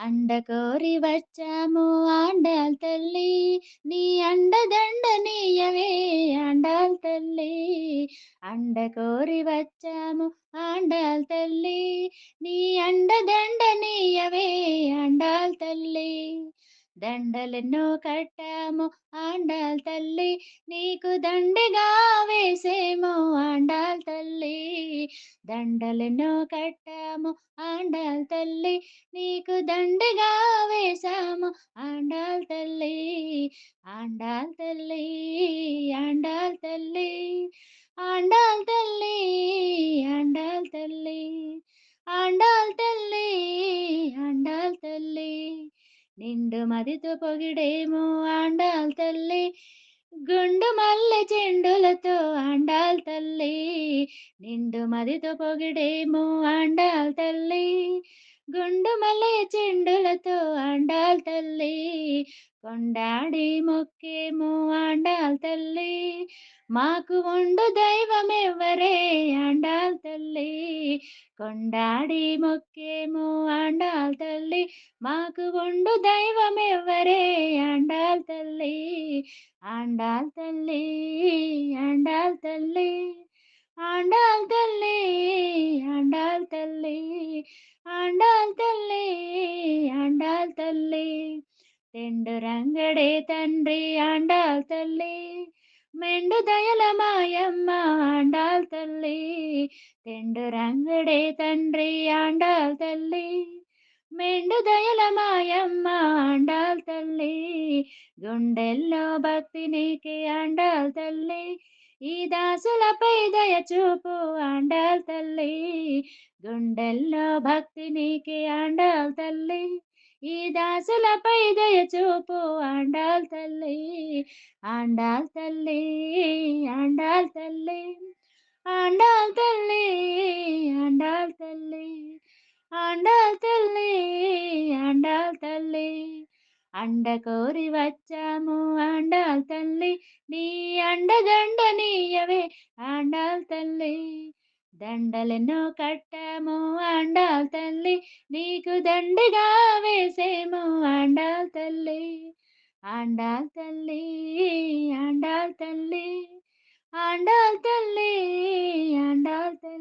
అండ కోరి వచ్చాము ఆండాల్ తల్లి, నీ అండదండ నీయవే ఆండాల్ తల్లి. అండ కోరి వచ్చాము ఆండాల్ తల్లి, నీ అండదండ నీయవే ఆండాల్ తల్లి. దండలెన్నో కట్టాము ఆండాల్ తల్లి, నీకు దండిగా వేసేమో ఆండాల్ తల్లి. దండలెన్నో కట్టాము ఆండాల్ తల్లి, నీకు దండగా వేశాము ఆండాల్ తల్లి. ఆండాల్ తల్లి, ఆండాల్ తల్లి, ఆండాల్ తల్లి, ఆండాల్ తల్లి, ఆండాల్ తల్లి, ఆండాల్ తల్లి. నిండు మదితో పొగిడేమో ఆండాల్ తల్లి, గుండు మల్లె చెండులతో ఆండాల్ తల్లి. నిండు మదితో పొగిడేమో ఆండాల్ తల్లి, గుండు మల్లె చెండులతో ఆండాల్ తల్లి. కొండాడి మొక్కేమో ఆండాల్ తల్లి, మాకు ఉండు దైవమెవ్వరే ఆండాల్ తల్లి. కొండాడి మొక్కేమో ఆండాల్ తల్లి, మాకు ఉండు దైవమెవ్వరే ఆండాల్ తల్లి. ఆండాల్ తల్లి, ఆండాల్ తల్లి, ఆండాల్ తల్లి, ఆండాల్ తల్లి, ఆండాల్ తల్లి, ఆండాల్ తల్లి. తెండు రంగడే తండ్రి ఆండాల్ తల్లి, మెండు దయల మాయమ్మ ఆండాల్ తల్లి. తెండు రంగడే తండ్రి ఆండాల్ తల్లి, మెండు దయల మాయమ్మ ఆండాల్ తల్లి. గుండెల్లో భక్తి నీకే ఆండాల్ తల్లి, ఈ దాసులపై దయ చూపు ఆండాల్ తల్లి. గుండెల్లో భక్తి నీకే ఆండాల్ తల్లి, ఈ దాసులపై దయ చూపు ఆండాల్ తల్లి. ఆండాల్ తల్లి, ఆండాల్ తల్లి, ఆండాల్ తల్లి, ఆండాల్ తల్లి, ఆండాల్ తల్లి, ఆండాల్ తల్లి. అండ కోరి వచ్చాము ఆండాల్ తల్లి, నీ అండదండ నీయవే ఆండాల్ తల్లి. దండలెన్నో కట్టాము ఆండాల్ తల్లి, నీకు దండిగా వేసేమో ఆండాల్ తల్లి. ఆండాల్ తల్లి, ఆండాల్ తల్లి, ఆండాల్ తల్లి, ఆండాల్ తల్లి.